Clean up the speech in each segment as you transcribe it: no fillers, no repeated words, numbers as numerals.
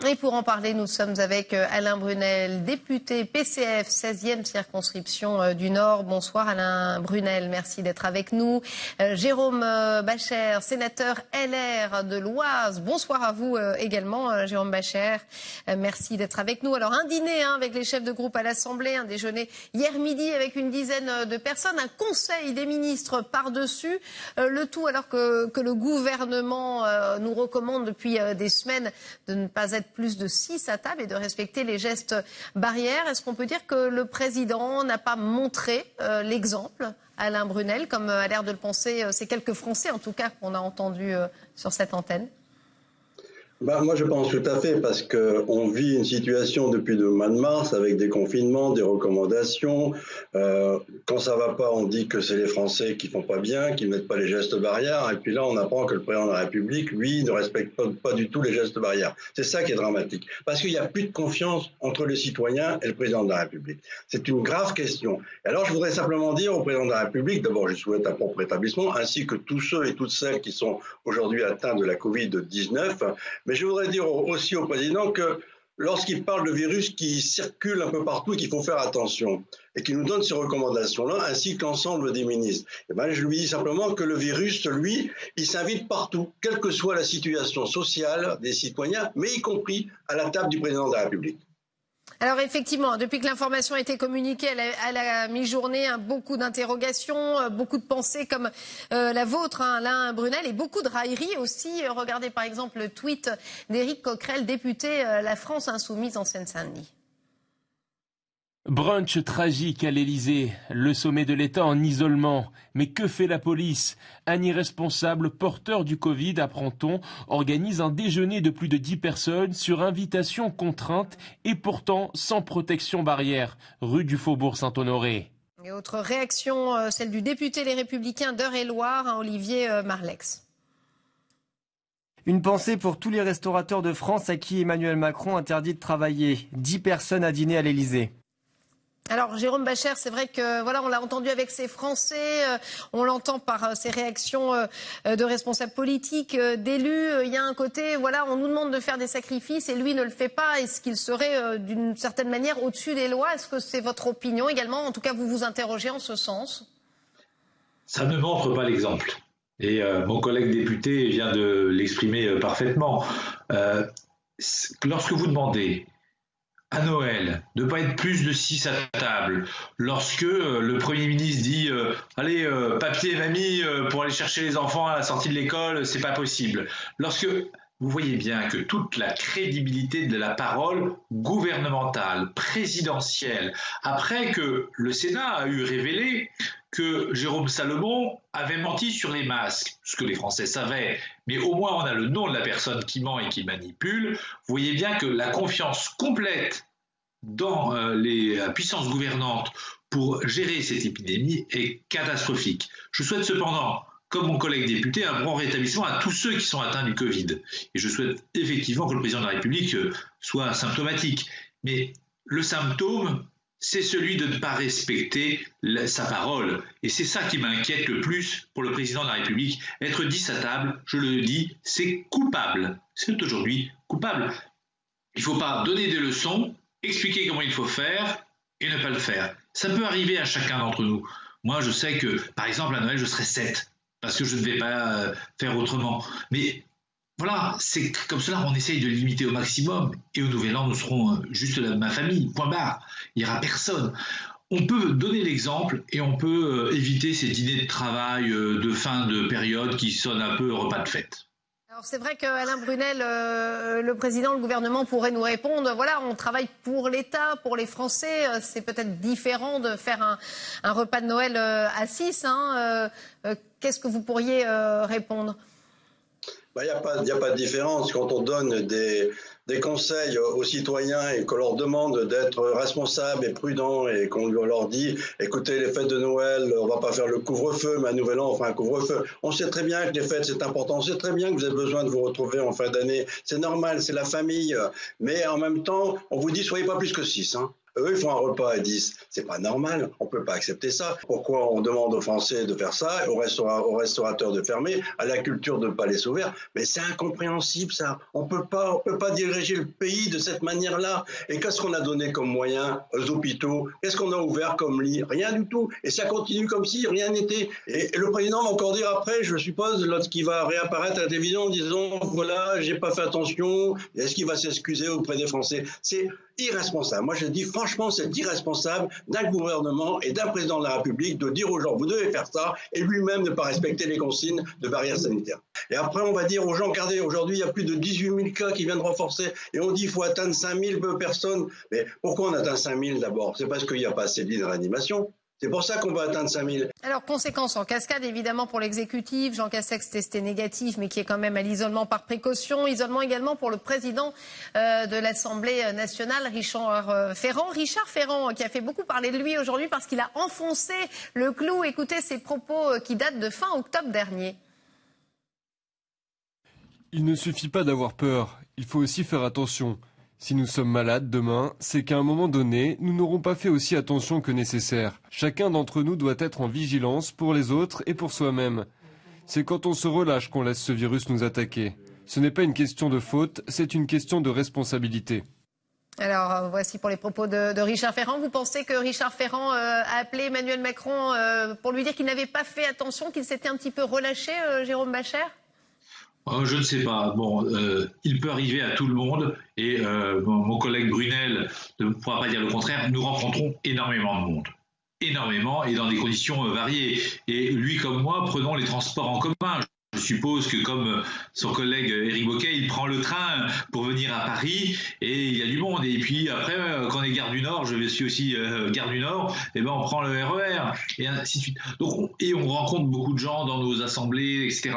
Et pour en parler, nous sommes avec Alain Brunel, député PCF, 16e circonscription du Nord. Bonsoir Alain Brunel, merci d'être avec nous. Jérôme Bascher, sénateur LR de l'Oise. Bonsoir à vous également, Jérôme Bascher. Merci d'être avec nous. Alors un dîner avec les chefs de groupe à l'Assemblée, un déjeuner hier midi avec une dizaine de personnes, un conseil des ministres par-dessus. Le tout alors que le gouvernement nous recommande depuis des semaines de ne pas être plus de 6 à table et de respecter les gestes barrières. Est-ce qu'on peut dire que le président n'a pas montré l'exemple, Alain Brunel, comme a l'air de le penser ces quelques Français, en tout cas, qu'on a entendus sur cette antenne? Moi, je pense tout à fait, parce qu'on vit une situation depuis le mois de mars avec des confinements, des recommandations. Quand ça va pas, on dit que c'est les Français qui font pas bien, qui ne mettent pas les gestes barrières. Et puis là, on apprend que le président de la République, lui, ne respecte pas du tout les gestes barrières. C'est ça qui est dramatique. Parce qu'il n'y a plus de confiance entre les citoyens et le président de la République. C'est une grave question. Et alors, je voudrais simplement dire au président de la République, d'abord, je souhaite un propre rétablissement, ainsi que tous ceux et toutes celles qui sont aujourd'hui atteints de la Covid-19. Mais je voudrais dire aussi au président que lorsqu'il parle de virus qui circule un peu partout et qu'il faut faire attention, et qu'il nous donne ces recommandations-là, ainsi que l'ensemble des ministres, je lui dis simplement que le virus, lui, il s'invite partout, quelle que soit la situation sociale des citoyens, mais y compris à la table du président de la République. Alors effectivement, depuis que l'information a été communiquée à la mi-journée, beaucoup d'interrogations, beaucoup de pensées comme la vôtre, Alain Brunel, et beaucoup de railleries aussi. Regardez par exemple le tweet d'Éric Coquerel, député La France Insoumise en Seine-Saint-Denis. Brunch tragique à l'Élysée, le sommet de l'État en isolement. Mais que fait la police? Un irresponsable porteur du Covid, apprend-on, organise un déjeuner de plus de 10 personnes sur invitation contrainte et pourtant sans protection barrière, rue du Faubourg Saint-Honoré. Et autre réaction, celle du député Les Républicains d'Eure-et-Loir, Olivier Marlex. Une pensée pour tous les restaurateurs de France à qui Emmanuel Macron interdit de travailler. 10 personnes à dîner à l'Élysée. Alors Jérôme Bascher, c'est vrai que on l'a entendu avec ces Français, on l'entend par ses réactions de responsables politiques, d'élus. Il y a un côté, on nous demande de faire des sacrifices et lui ne le fait pas. Est-ce qu'il serait d'une certaine manière au-dessus des lois? Est-ce que c'est votre opinion également? En tout cas, vous vous interrogez en ce sens? Ça ne montre pas l'exemple. Et mon collègue député vient de l'exprimer parfaitement. Lorsque vous demandez à Noël, de ne pas être plus de 6 à table. Lorsque le Premier ministre dit allez, papier et mamie pour aller chercher les enfants à la sortie de l'école, c'est pas possible. Lorsque vous voyez bien que toute la crédibilité de la parole gouvernementale, présidentielle, après que le Sénat a eu révélé que Jérôme Salomon avait menti sur les masques, ce que les Français savaient, mais au moins on a le nom de la personne qui ment et qui manipule, vous voyez bien que la confiance complète dans les puissances gouvernantes pour gérer cette épidémie est catastrophique. Je souhaite cependant, comme mon collègue député, un bon rétablissement à tous ceux qui sont atteints du Covid. Et je souhaite effectivement que le président de la République soit symptomatique. Mais le symptôme, c'est celui de ne pas respecter sa parole. Et c'est ça qui m'inquiète le plus pour le président de la République. Être 10 à table, je le dis, c'est coupable. C'est aujourd'hui coupable. Il ne faut pas donner des leçons, expliquer comment il faut faire et ne pas le faire. Ça peut arriver à chacun d'entre nous. Moi, je sais que, par exemple, à Noël, je serai 7, parce que je ne vais pas faire autrement. Mais voilà, c'est comme cela, on essaye de limiter au maximum. Et au Nouvel An, nous serons juste ma famille, point barre. Il n'y aura personne. On peut donner l'exemple et on peut éviter ces dîners de travail de fin de période qui sonnent un peu repas de fête. Alors c'est vrai qu'Alain Brunel, le président, le gouvernement pourrait nous répondre, on travaille pour l'État, pour les Français, c'est peut-être différent de faire un repas de Noël à 6. Qu'est-ce que vous pourriez répondre? Il n'y a pas de différence quand on donne des conseils aux citoyens et qu'on leur demande d'être responsables et prudents et qu'on leur dit écoutez, les fêtes de Noël, on ne va pas faire le couvre-feu, mais à Nouvel An, on fera un couvre-feu. On sait très bien que les fêtes, c'est important. On sait très bien que vous avez besoin de vous retrouver en fin d'année. C'est normal, c'est la famille. Mais en même temps, on vous dit soyez pas plus que 6. Eux, ils font un repas à 10. C'est pas normal. On peut pas accepter ça. Pourquoi on demande aux Français de faire ça, aux restaurateurs de fermer, à la culture de ne pas laisser ouvert? Mais c'est incompréhensible, ça. On peut pas diriger le pays de cette manière-là. Et qu'est-ce qu'on a donné comme moyen aux hôpitaux? Qu'est-ce qu'on a ouvert comme lit? Rien du tout. Et ça continue comme si rien n'était. Et le président va encore dire après, je suppose, lorsqu'il va réapparaître à la télévision en disant, voilà, j'ai pas fait attention. Est-ce qu'il va s'excuser auprès des Français? C'est irresponsable. Moi, je dis franchement, c'est irresponsable d'un gouvernement et d'un président de la République de dire aux gens, vous devez faire ça, et lui-même ne pas respecter les consignes de barrières sanitaires. Et après, on va dire aux gens, regardez, aujourd'hui, il y a plus de 18 000 cas qui viennent renforcer, et on dit qu'il faut atteindre 5 000 personnes. Mais pourquoi on atteint 5 000 d'abord? C'est parce qu'il n'y a pas assez de lits de réanimation. C'est pour ça qu'on va atteindre 5 000. Alors, conséquences en cascade, évidemment, pour l'exécutif. Jean Castex testé négatif, mais qui est quand même à l'isolement par précaution. Isolement également pour le président de l'Assemblée nationale, Richard Ferrand. Richard Ferrand, qui a fait beaucoup parler de lui aujourd'hui parce qu'il a enfoncé le clou. Écoutez ses propos qui datent de fin octobre dernier. Il ne suffit pas d'avoir peur, il faut aussi faire attention. Si nous sommes malades demain, c'est qu'à un moment donné, nous n'aurons pas fait aussi attention que nécessaire. Chacun d'entre nous doit être en vigilance pour les autres et pour soi-même. C'est quand on se relâche qu'on laisse ce virus nous attaquer. Ce n'est pas une question de faute, c'est une question de responsabilité. Alors, voici pour les propos de Richard Ferrand. Vous pensez que Richard Ferrand a appelé Emmanuel Macron pour lui dire qu'il n'avait pas fait attention, qu'il s'était un petit peu relâché, Jérôme Bascher ? Je ne sais pas. Bon, il peut arriver à tout le monde et mon collègue Brunel ne pourra pas dire le contraire. Nous rencontrons énormément de monde. Énormément et dans des conditions variées. Et lui comme moi, prenons les transports en commun. Je suppose que comme son collègue Éric Bocquet, il prend le train pour venir à Paris et il y a du monde. Et puis après, quand on est gare du Nord, je suis aussi gare du Nord, et ben on prend le RER et ainsi de suite. Donc, et on rencontre beaucoup de gens dans nos assemblées, etc.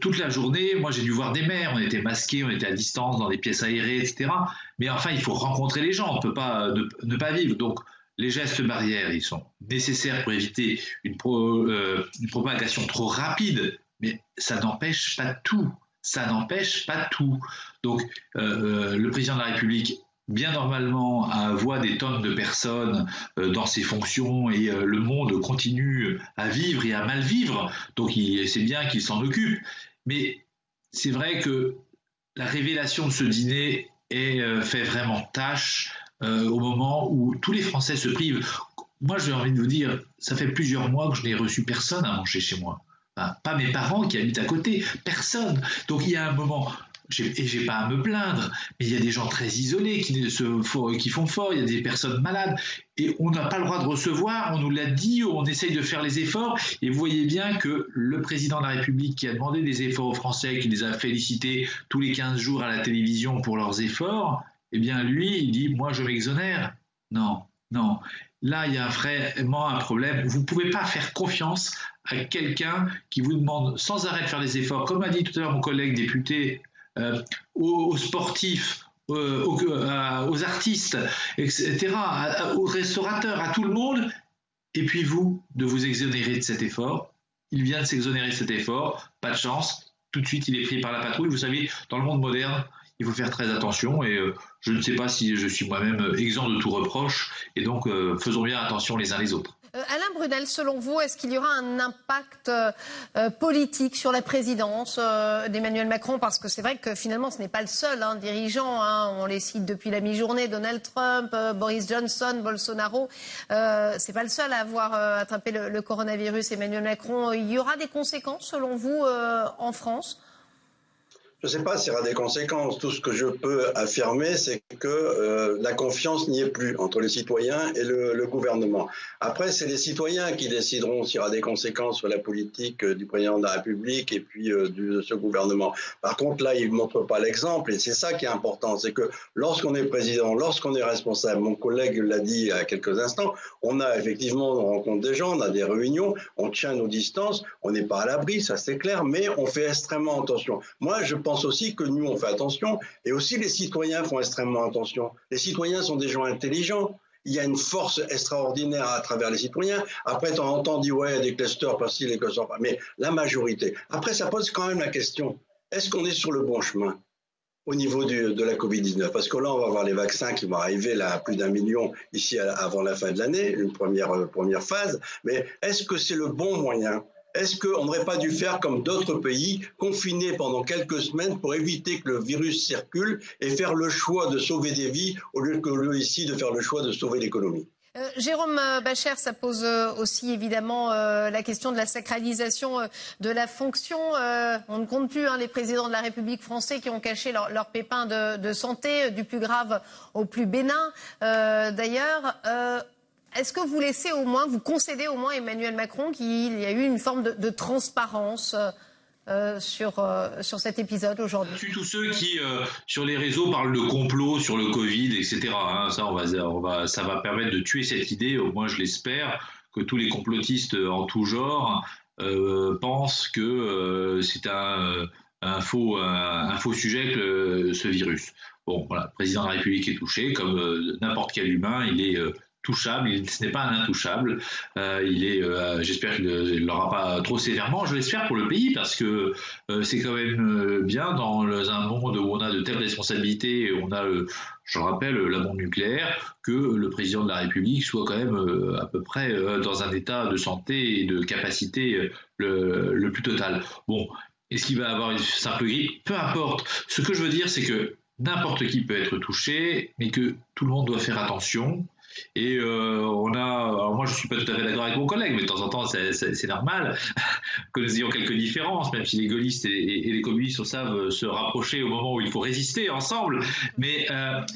Toute la journée, moi j'ai dû voir des maires, on était masqués, on était à distance dans des pièces aérées, etc. Mais enfin, il faut rencontrer les gens, on ne peut pas ne pas vivre. Donc, les gestes barrières, ils sont nécessaires pour éviter une propagation trop rapide, mais ça n'empêche pas tout. Ça n'empêche pas tout. Donc, le président de la République, bien normalement, voit des tonnes de personnes dans ses fonctions et le monde continue à vivre et à mal vivre. Donc, c'est bien qu'il s'en occupe. Mais c'est vrai que la révélation de ce dîner fait vraiment tâche au moment où tous les Français se privent. Moi, j'ai envie de vous dire, ça fait plusieurs mois que je n'ai reçu personne à manger chez moi. Enfin, pas mes parents qui habitent à côté, personne. Donc, il y a un moment... Et j'ai pas à me plaindre, mais il y a des gens très isolés qui font fort, il y a des personnes malades, et on n'a pas le droit de recevoir, on nous l'a dit, on essaye de faire les efforts, et vous voyez bien que le président de la République qui a demandé des efforts aux Français, qui les a félicités tous les 15 jours à la télévision pour leurs efforts, eh bien lui, il dit « moi je m'exonère ». Non. Là, il y a vraiment un problème. Vous ne pouvez pas faire confiance à quelqu'un qui vous demande sans arrêt de faire des efforts, comme a dit tout à l'heure mon collègue député, aux sportifs, aux artistes, etc., aux restaurateurs, à tout le monde, et puis vous, de vous exonérer de cet effort. Il vient de s'exonérer de cet effort, pas de chance, tout de suite il est pris par la patrouille. Vous savez, dans le monde moderne, il faut faire très attention et je ne sais pas si je suis moi-même exempt de tout reproche, et donc faisons bien attention les uns les autres. Alain Brunel, selon vous, est-ce qu'il y aura un impact politique sur la présidence d'Emmanuel Macron? Parce que c'est vrai que finalement, ce n'est pas le seul dirigeant. On les cite depuis la mi-journée, Donald Trump, Boris Johnson, Bolsonaro. C'est pas le seul à avoir attrapé le coronavirus, Emmanuel Macron. Il y aura des conséquences, selon vous, en France? Je ne sais pas s'il y aura des conséquences. Tout ce que je peux affirmer, c'est que la confiance n'y est plus entre les citoyens et le gouvernement. Après, c'est les citoyens qui décideront s'il y aura des conséquences sur la politique du président de la République et puis de ce gouvernement. Par contre, là, il ne montre pas l'exemple et c'est ça qui est important. C'est que lorsqu'on est président, lorsqu'on est responsable, mon collègue l'a dit il y a quelques instants, on a effectivement, on rencontre des gens, on a des réunions, on tient nos distances, on n'est pas à l'abri, ça c'est clair, mais on fait extrêmement attention. Moi, je pense aussi que nous, on fait attention et aussi les citoyens font extrêmement attention. Les citoyens sont des gens intelligents. Il y a une force extraordinaire à travers les citoyens. Après, de temps en temps, on dit, ouais, il y a des clusters par-ci, des clusters par-là. Mais la majorité. Après, ça pose quand même la question, est-ce qu'on est sur le bon chemin? au niveau de la Covid-19. Parce que là, on va avoir les vaccins qui vont arriver là, à plus d'1 million ici avant la fin de l'année, une première phase. Mais est-ce que c'est le bon moyen ? Est-ce qu'on n'aurait pas dû faire comme d'autres pays, confiner pendant quelques semaines pour éviter que le virus circule et faire le choix de sauver des vies au lieu que ici de faire le choix de sauver l'économie ? Jérôme Bascher, ça pose aussi évidemment la question de la sacralisation de la fonction. On ne compte plus les présidents de la République français qui ont caché leurs pépins de santé, du plus grave au plus bénin. D'ailleurs, est-ce que vous laissez au moins, vous concédez au moins à Emmanuel Macron qu'il y a eu une forme de transparence sur cet épisode aujourd'hui? Tous ceux qui sur les réseaux parlent de complot sur le Covid, etc. Ça va permettre de tuer cette idée, au moins je l'espère, que tous les complotistes en tout genre pensent que c'est un faux sujet que ce virus. Bon, voilà, le président de la République est touché, comme n'importe quel humain, il est touchable, ce n'est pas un intouchable. J'espère qu'il ne l'aura pas trop sévèrement. Je l'espère pour le pays parce que c'est quand même bien dans un monde où on a de telles responsabilités, on a, je rappelle, la bombe nucléaire, que le président de la République soit quand même à peu près dans un état de santé et de capacité le plus total. Bon, est-ce qu'il va avoir une simple grippe ? Peu importe. Ce que je veux dire, c'est que n'importe qui peut être touché, mais que tout le monde doit faire attention. Et alors moi je suis pas tout à fait d'accord avec mon collègue, mais de temps en temps c'est normal que nous ayons quelques différences, même si les gaullistes et les communistes savent se rapprocher au moment où il faut résister ensemble. Mais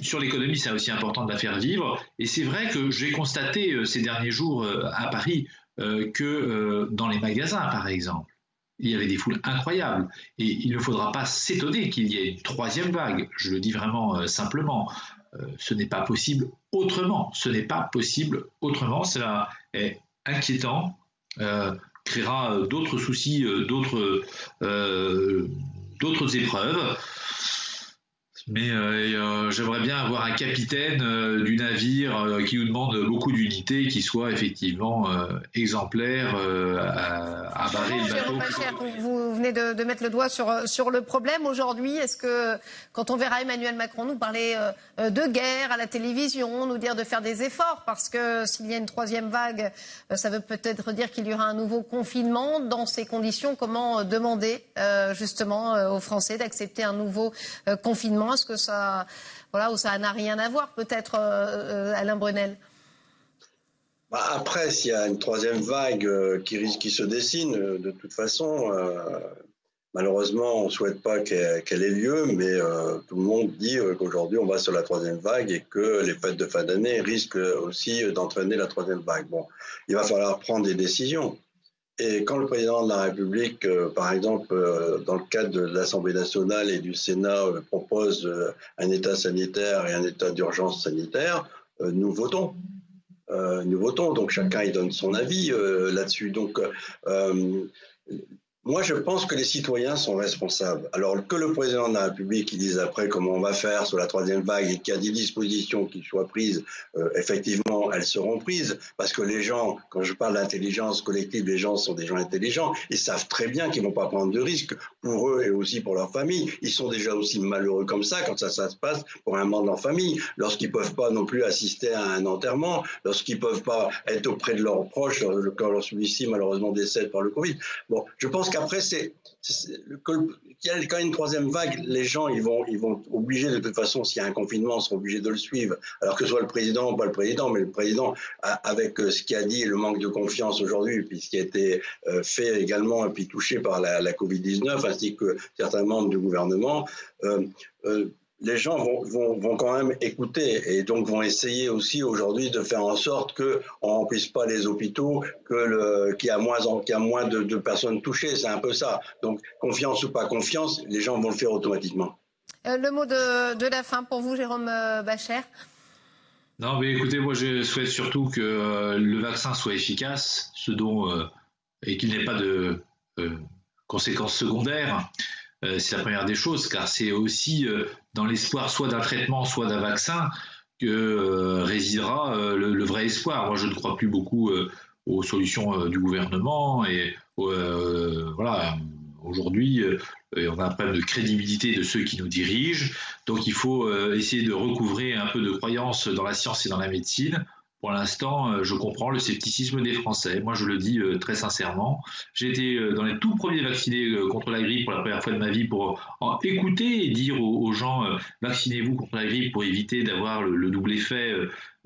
sur l'économie, c'est aussi important de la faire vivre. Et c'est vrai que j'ai constaté ces derniers jours à Paris que dans les magasins, par exemple, il y avait des foules incroyables. Et il ne faudra pas s'étonner qu'il y ait une troisième vague. Je le dis vraiment simplement. Ce n'est pas possible autrement. Ce n'est pas possible autrement. Cela est inquiétant, créera d'autres soucis, d'autres épreuves. Mais j'aimerais bien avoir un capitaine du navire qui nous demande beaucoup d'unité, qui soit effectivement exemplaire à barrer le bateau. Vous venez de mettre le doigt sur le problème aujourd'hui. Est-ce que quand on verra Emmanuel Macron nous parler de guerre à la télévision, nous dire de faire des efforts, parce que s'il y a une troisième vague, ça veut peut-être dire qu'il y aura un nouveau confinement. Dans ces conditions, comment demander justement aux Français d'accepter un nouveau confinement? Est-ce que ça n'a rien à voir, peut-être, Alain Brunel? Après, s'il y a une troisième vague qui se dessine, de toute façon, malheureusement, on ne souhaite pas qu'elle ait lieu, mais tout le monde dit qu'aujourd'hui, on va sur la troisième vague et que les fêtes de fin d'année risquent aussi d'entraîner la troisième vague. Bon, il va falloir prendre des décisions. Et quand le président de la République, par exemple, dans le cadre de l'Assemblée nationale et du Sénat, propose un état sanitaire et un état d'urgence sanitaire, nous votons. Donc chacun y donne son avis là-dessus. Donc moi, je pense que les citoyens sont responsables. Alors que le président de la République, il dise après comment on va faire sur la troisième vague et qu'il y a des dispositions qui soient prises, effectivement, elles seront prises. Parce que les gens, quand je parle d'intelligence collective, les gens sont des gens intelligents. Ils savent très bien qu'ils ne vont pas prendre de risques pour eux et aussi pour leur famille. Ils sont déjà aussi malheureux comme ça quand ça se passe pour un membre de leur famille. Lorsqu'ils ne peuvent pas non plus assister à un enterrement, lorsqu'ils ne peuvent pas être auprès de leurs proches, quand celui-ci malheureusement décède par le Covid. Bon, je pense qu'après, quand il y a une troisième vague, les gens ils vont obliger de toute façon, s'il y a un confinement, ils seront obligés de le suivre. Alors que ce soit le président ou pas le président, mais le président, avec ce qu'il a dit et le manque de confiance aujourd'hui, puis ce qui a été fait également et puis touché par la Covid-19, ainsi que certains membres du gouvernement, les gens vont quand même écouter et donc vont essayer aussi aujourd'hui de faire en sorte qu'on ne remplisse pas les hôpitaux, qu'il y a moins de personnes touchées. C'est un peu ça. Donc, confiance ou pas confiance, les gens vont le faire automatiquement. Le mot de la fin pour vous, Jérôme Bascher? Non, mais écoutez, moi je souhaite surtout que le vaccin soit efficace, et qu'il n'ait pas de conséquences secondaires. C'est la première des choses, car c'est aussi dans l'espoir soit d'un traitement, soit d'un vaccin que résidera le vrai espoir. Moi, je ne crois plus beaucoup aux solutions du gouvernement et voilà. Aujourd'hui, on a un problème de crédibilité de ceux qui nous dirigent, donc il faut essayer de recouvrer un peu de croyance dans la science et dans la médecine. Pour l'instant, je comprends le scepticisme des Français. Moi, je le dis très sincèrement. J'ai été dans les tout premiers vaccinés contre la grippe pour la première fois de ma vie pour écouter et dire aux gens vaccinez-vous contre la grippe pour éviter d'avoir le double effet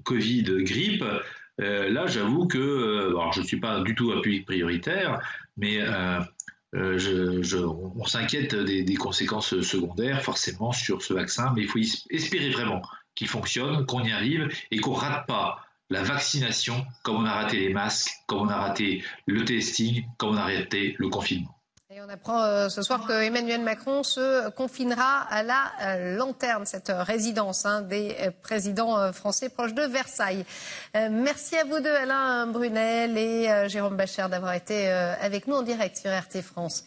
Covid-grippe. Là, j'avoue que alors, je ne suis pas du tout un public prioritaire, mais on s'inquiète des conséquences secondaires forcément sur ce vaccin, mais il faut espérer vraiment qu'il fonctionne, qu'on y arrive et qu'on ne rate pas la vaccination comme on a raté les masques, comme on a raté le testing, comme on a raté le confinement. Et on apprend ce soir que Emmanuel Macron se confinera à la lanterne, cette résidence des présidents français proche de Versailles. Merci à vous deux, Alain Brunel et Jérôme Bachere, d'avoir été avec nous en direct sur RT France.